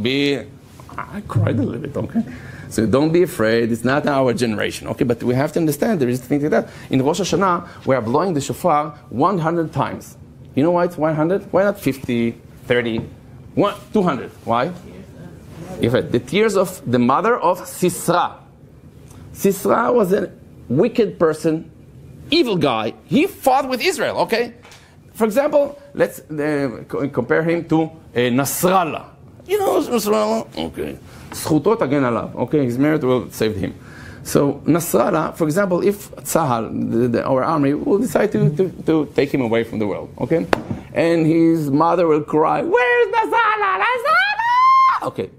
I cried a little bit, okay? So don't be afraid, it's not our generation, okay? But we have to understand there is things like that. In Rosh Hashanah, we are blowing the shofar 100 times. You know why it's 100? Why not 50, 30, 200? Why? The tears of the mother of Sisra. Sisra was a wicked person, evil guy. He fought with Israel, okay? For example, let's compare him to Nasrallah. You know Nasrallah? Okay. Zchuto tagen alav. Okay, his merit will save him. So Nasrallah, for example, if Tzahal, our army, will decide to take him away from the world, okay? And his mother will cry, where's Nasrallah? Nasrallah! Okay.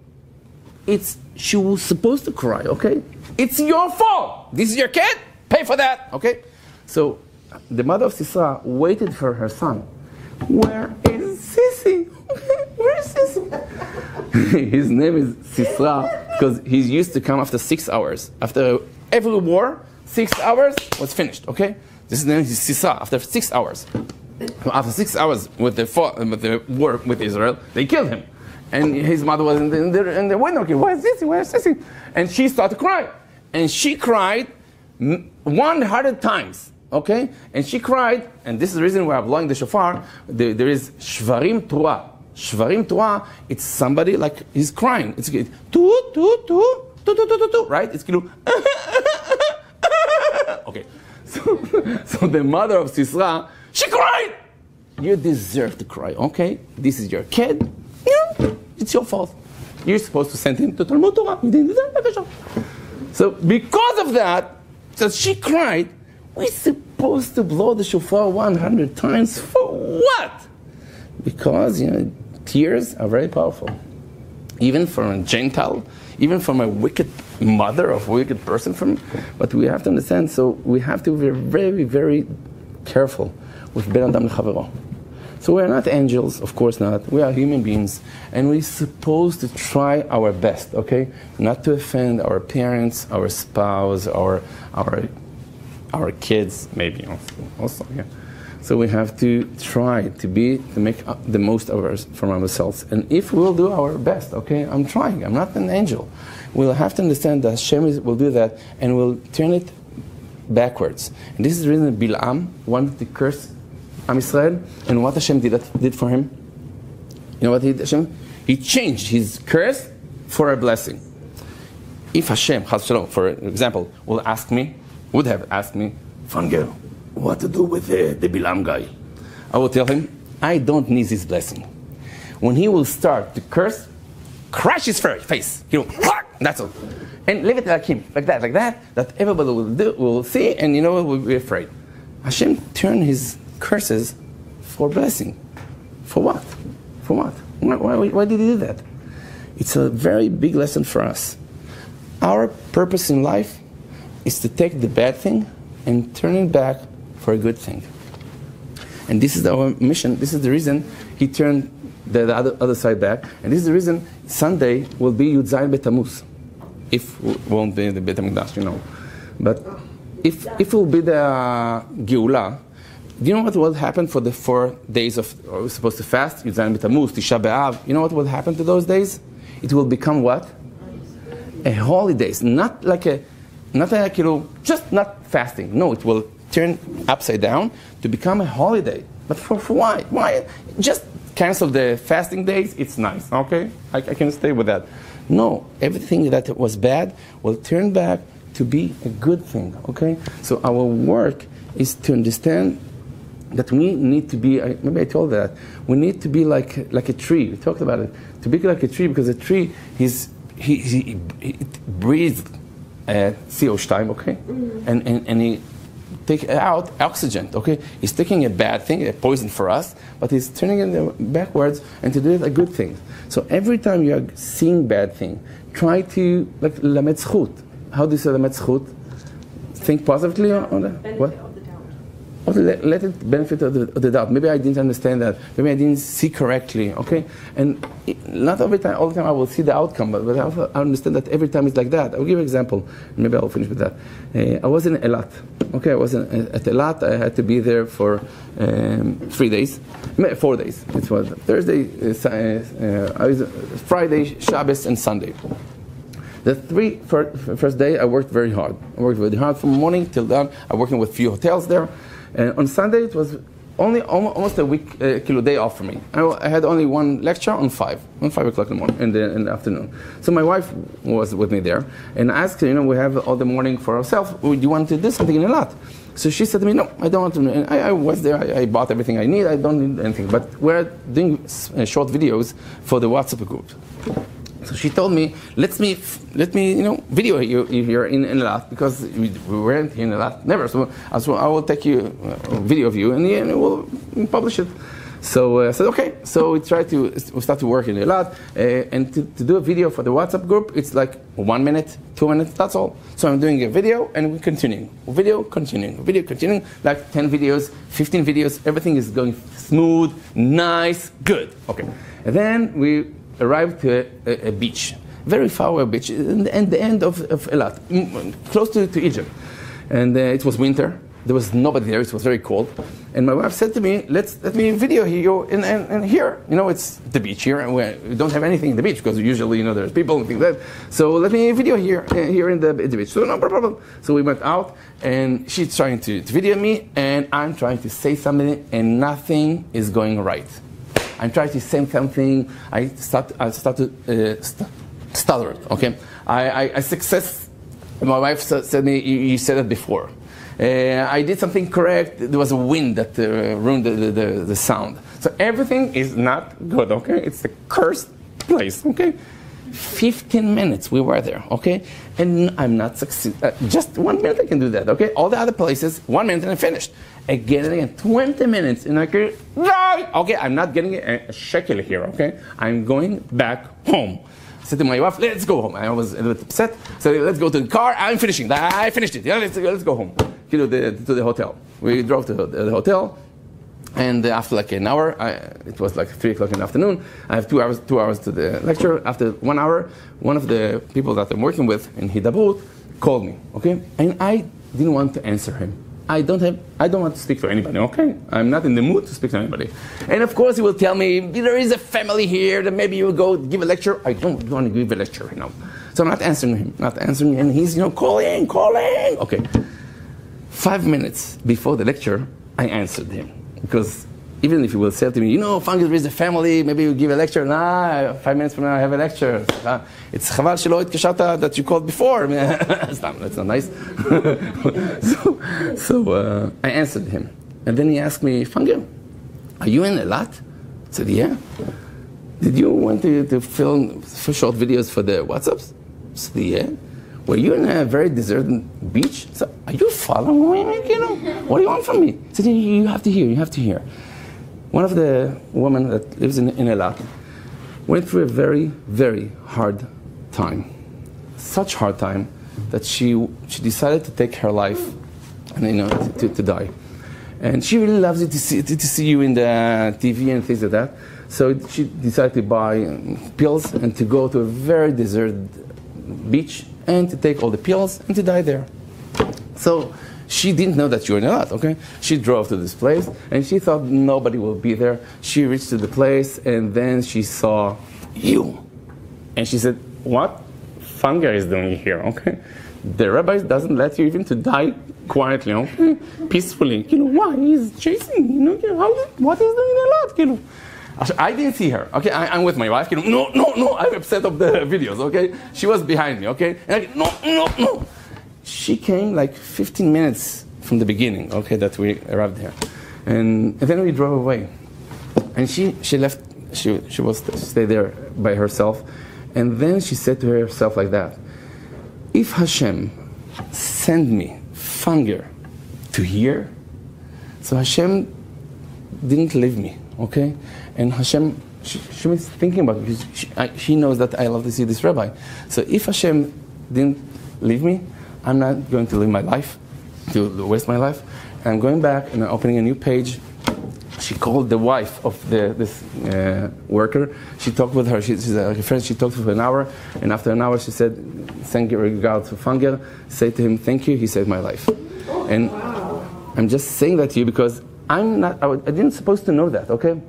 She was supposed to cry, okay? It's your fault. This is your kid. Pay for that, okay? So the mother of Sisra waited for her son. Where is Sisi? Where is Sisi? His name is Sisra because he's used to come after 6 hours. After every war, 6 hours was finished, okay? This name is Sisra, after 6 hours. After 6 hours with the war with Israel, they killed him. And his mother was in the window, okay, where's Sisi? Where's Sisi? And she started to cry. And she cried 100 times. Okay? And she cried, and this is the reason we are blowing the shofar. There is Shvarim Torah. Shvarim Torah, it's somebody like he's crying. It's tu, right? It's kilu. Okay. So the mother of Sisra, she cried. You deserve to cry, okay? This is your kid. It's your fault. You're supposed to send him to Talmud Torah. You didn't do that. So because of that, so she cried, we're supposed to blow the shofar 100 times for what? Because, tears are very powerful. Even from a Gentile, even from a wicked mother of a wicked person. But we have to understand, so we have to be very, very careful with Ben Adam Lechavero. So we are not angels, of course not. We are human beings, and we're supposed to try our best, okay? Not to offend our parents, our spouse, our kids, maybe also, yeah. So we have to try to make the most of from ourselves. And if we'll do our best, okay? I'm trying. I'm not an angel. We'll have to understand that Hashem will do that, and we'll turn it backwards. And this is the reason Bilam wanted to curse Am Yisrael, and what Hashem did for him? You know what he did, Hashem? He changed his curse for a blessing. If Hashem, for example, would have asked me, Fanger, what to do with the Bilam guy? I will tell him, I don't need this blessing. When he will start to curse, crash his face. He will, that's all. And leave it like him, like that everybody will see, and will be afraid. Hashem turned his curses for blessing. For what? For what? Why did he do that? It's a very big lesson for us. Our purpose in life is to take the bad thing and turn it back for a good thing. And this is our mission. This is the reason he turned the other side back. And this is the reason Sunday will be Yud Zayin Betamuz. If it won't be the Beit HaMikdash, But if it will be the Geula, do you know what will happen for the 4 days of, or we're supposed to fast? Yud Zayin Betamuz, Tisha B'Av. You know what will happen to those days? It will become what? A holidays. Not like just not fasting. No, it will turn upside down to become a holiday. But for why? Why? Just cancel the fasting days. It's nice, okay? I can stay with that. No, everything that was bad will turn back to be a good thing, okay? So our work is to understand that we need to be, maybe I told that, we need to be like a tree. We talked about it. To be like a tree, because a tree, he breathes CO2, okay? And he take out oxygen, okay? He's taking a bad thing, a poison for us, but he's turning it backwards and to do it a good thing. So every time you are seeing bad thing, try to, like, lamet zchut. How do you say lamet zchut? Think positively on that? What? Let it benefit of the doubt. Maybe I didn't understand that. Maybe I didn't see correctly, okay? And not all the time I will see the outcome, but I understand that every time it's like that. I'll give you an example. Maybe I'll finish with that. I was in Elat, okay? I was at Elat. I had to be there for 4 days. It was Thursday, Friday, Shabbos, and Sunday. The first day, I worked very hard. I worked very hard from morning till dawn. I'm working with few hotels there. And on Sunday, it was almost a week, day off for me. I had only one lecture on 5 o'clock in the morning, in the afternoon. So my wife was with me there, and I asked her, we have all the morning for ourselves. Do you want to do something in Elat? So she said to me, no, I don't want to. And I was there. I bought everything I need. I don't need anything. But we're doing short videos for the WhatsApp group. So she told me, let me, video you here in Elat, because we weren't here in Elat, never. So I will take you a video of you, and we'll publish it. So I said, okay. So we start to work in Elat, and to do a video for the WhatsApp group, it's like 1 minute, 2 minutes, that's all. So I'm doing a video, and we're continuing. Video continuing, like 10 videos, 15 videos, everything is going smooth, nice, good. Okay. And then we arrived to a beach, very far away beach, and the end of Elat, close to Egypt. And it was winter. There was nobody there. It was very cold. And my wife said to me, let me video you and here. It's the beach here, and we don't have anything in the beach, because usually, there's people and things like that. So let me video here in the beach. So no problem. So we went out, and she's trying to video me, and I'm trying to say something, and nothing is going right. I'm trying to say something. I start to stutter. Okay, I success. My wife said to me, "You said it before." I did something correct. There was a wind that ruined the sound. So everything is not good. Okay, it's a cursed place. Okay, 15 minutes we were there. Okay, and I'm not succeeding. Just 1 minute I can do that. Okay, all the other places 1 minute and I finished. Again and again, 20 minutes, and I could, okay, I'm not getting a shekel here, okay? I'm going back home. I said to my wife, let's go home. I was a little upset. So let's go to the car. I'm finishing. I finished it. Yeah, let's go home to the hotel. We drove to the hotel, and after like an hour, it was like 3 o'clock in the afternoon. I have 2 hours to the lecture. After 1 hour, one of the people that I'm working with in hiddabut called me, okay? And I didn't want to answer him. I don't want to speak to anybody, okay? I'm not in the mood to speak to anybody. And of course he will tell me, there is a family here, that maybe you will go give a lecture. I don't want to give a lecture, So I'm not answering him, and he's, calling. Okay. 5 minutes before the lecture, I answered him. Because even if you will say to me, Fanger is a family, maybe you give a lecture, 5 minutes from now I have a lecture. It's חבל שלא התקשרת that you called before. That's not nice. so I answered him. And then he asked me, Fanger, are you in a lot? I said, yeah. Did you want to film short videos for the WhatsApps? I said, yeah. Were you in a very deserted beach? So, are you following me? What do you want from me? I said, you have to hear. One of the women that lives in Eilat went through a very, very hard time. Such hard time that she decided to take her life and to die. And she really loves it to see you in the TV and things like that. So she decided to buy pills and to go to a very deserted beach and to take all the pills and to die there. So she didn't know that you were in Eilat, okay? She drove to this place and she thought nobody will be there. She reached to the place and then she saw you. And she said, what Fanger is doing here, okay? The rabbi doesn't let you even to die quietly, okay? Peacefully. Why? He's chasing me, what is doing Eilat, I didn't see her, okay? I'm with my wife, no, I'm upset of the videos, okay? She was behind me, okay? And no. She came like 15 minutes from the beginning, okay, that we arrived here. And then we drove away. And she left, she was stay there by herself. And then she said to herself like that, if Hashem send me Fanger to here, so Hashem didn't leave me, okay? And Hashem, she was thinking about it because she knows that I love to see this rabbi. So if Hashem didn't leave me, I'm not going to live my life, to waste my life. I'm going back and I'm opening a new page. She called the wife of this worker. She talked with her. She's a friend. She talked for an hour. And after an hour, she said, thank you, regards to Fanger. Say to him, thank you. He saved my life. And I'm just saying that to you because I didn't supposed to know that, okay?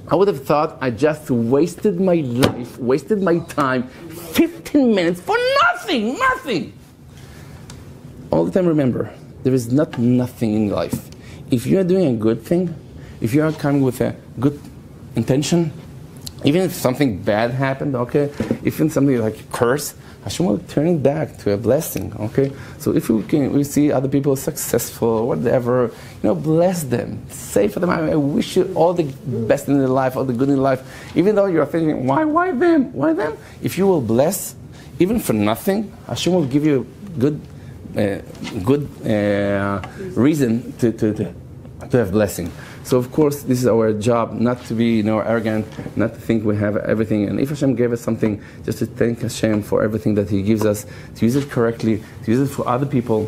I would have thought I just wasted my life, wasted my time, 15 minutes for nothing. All the time remember, there is nothing in life. If you are doing a good thing, if you are coming with a good intention, even if something bad happened, okay, even something like a curse, Hashem will turn it back to a blessing, okay? So if we see other people successful or whatever, bless them, say for them, I wish you all the best in their life, all the good in life, even though you're thinking, why them? If you will bless, even for nothing, Hashem will give you good reason to have blessing. So of course, this is our job, not to be arrogant, not to think we have everything. And if Hashem gave us something, just to thank Hashem for everything that He gives us, to use it correctly, to use it for other people,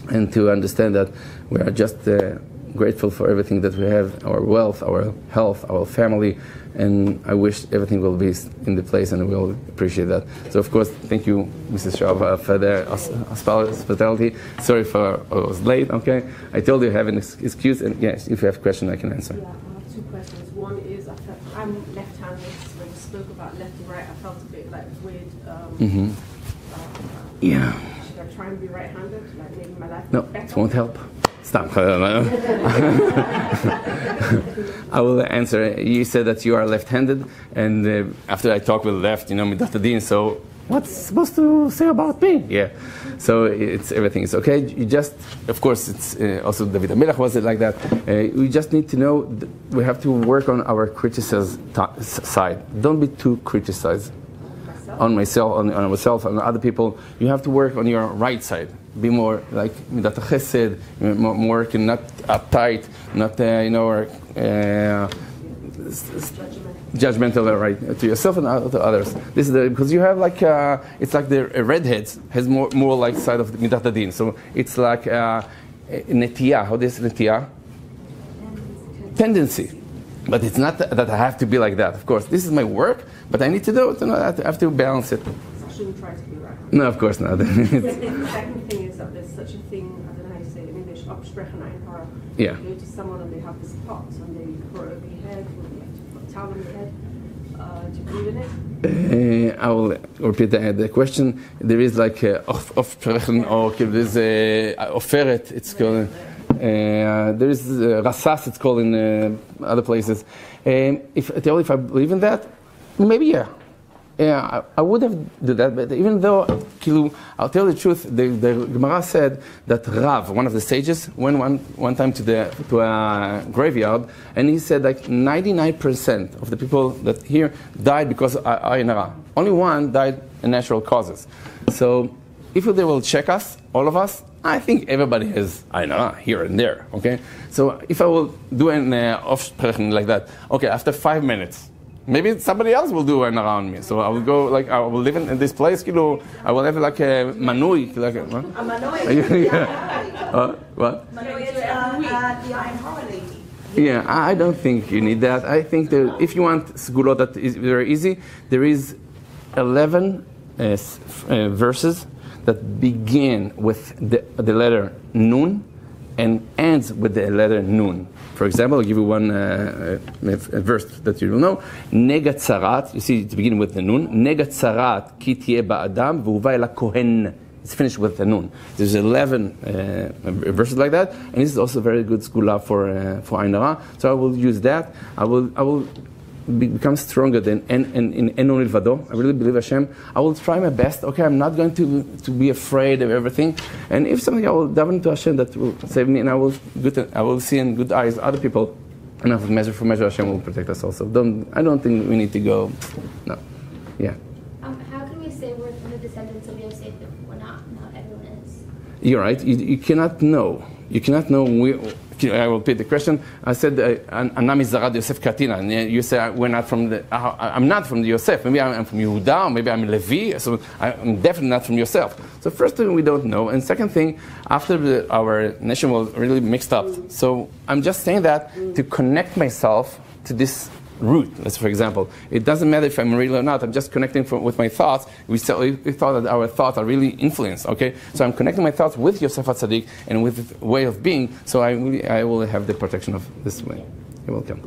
and to understand that we are just grateful for everything that we have, our wealth, our health, our family, and I wish everything will be in the place and we'll appreciate that. So of course, thank you, Mrs. Shava, for the hospitality. Sorry for I was late, okay? I told you I have an excuse, and yes, if you have a question, I can answer.
Yeah, I have two questions. One is, I'm left-handed, so when you spoke about left and right, I felt a bit like weird.
Yeah.
Should I try and be right-handed, like maybe my life
No,
better?
it won't help. Stop. I will answer. You said that you are left-handed, and after I talk with left, Midat Din, so what's supposed to say about me? Yeah. So everything is okay. You just, of course, it's also David HaMelech was it like that. We just need to know we have to work on our criticism side. Don't be too criticized on myself, on myself, on other people. You have to work on your right side. Be more like Midat Chesed, more not uptight, not judgmental, right, to yourself and to others. This is because you have like it's like the redheads has more like side of Midat Din. So it's like netiyah. How is netiyah? Tendency. But it's not that I have to be like that. Of course, this is my work, but I need to do it. I have to balance it.
I shouldn't try to be right.
No, of course not.
The second thing is that there's such a thing, I don't know how you say it in English, absprechen einhören.
Yeah.
You go to someone and they have this pot and they pour it over your head, or you have to put a towel on your head. Do you believe in it?
I will repeat the question. There is like absprechen, or there's offeret, it's called. There is rasas, it's called in other places. If I believe in that, maybe yeah. Yeah, I would have done that, but even though, I'll tell you the truth, the Gemara said that Rav, one of the sages, went one time to a graveyard, and he said like 99% of the people that here died because of ayin hara. Only one died in natural causes. So if they will check us, all of us, I think everybody has ayin hara here and there, okay? So if I will do an offsprechen like that, okay, after 5 minutes, maybe somebody else will do an around me. So I will go, like, I will live in this place, I will have like a manui. Like a manui? Yeah. What?
Manui is the Ayin Hara lady.
Yeah, I don't think you need that. I think that if you want segulot that is very easy, there is 11 verses that begin with the letter nun and ends with the letter nun. For example, I'll give you one verse that you will know. Nega tzarat, you see it's beginning with the nun. Nega tzarat ki tiye ba'adam v'uva ela kohen. It's finished with the nun. There's 11 verses like that, and this is also very good skula for ayin hara. So I will use that. I will become stronger than in Enon Ilvado. I really believe Hashem. I will try my best. Okay, I'm not going to be afraid of everything. And if something, I will daven to Hashem that will save me, and I will see in good eyes other people. And of measure for measure, Hashem will protect us also. I don't think we need to go. No. Yeah.
How can we say we're the descendants of Yosef if we're not? Not everyone is.
You're right. You cannot know. You cannot know. I will repeat the question. I said, "Anami zarad Yosef katina." And you say, "We're not from the." I'm not from the Yosef. Maybe I'm from Yehuda, or maybe I'm Levi. So I'm definitely not from Yosef. So first thing, we don't know, and second thing, after our nation was really mixed up. So I'm just saying that to connect myself to this root. Let's, for example, it doesn't matter if I'm real or not. I'm just connecting with my thoughts. We thought that our thoughts are really influenced. Okay, so I'm connecting my thoughts with Yosef HaTzadik and with the way of being. So I will have the protection of this way. You're welcome.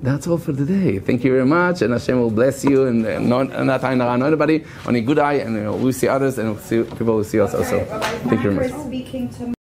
That's all for today. Thank you very much, and Hashem will bless you. And not ayin hara, not anybody, only good eye, and we'll see others, and people will see us also. Thank you very much.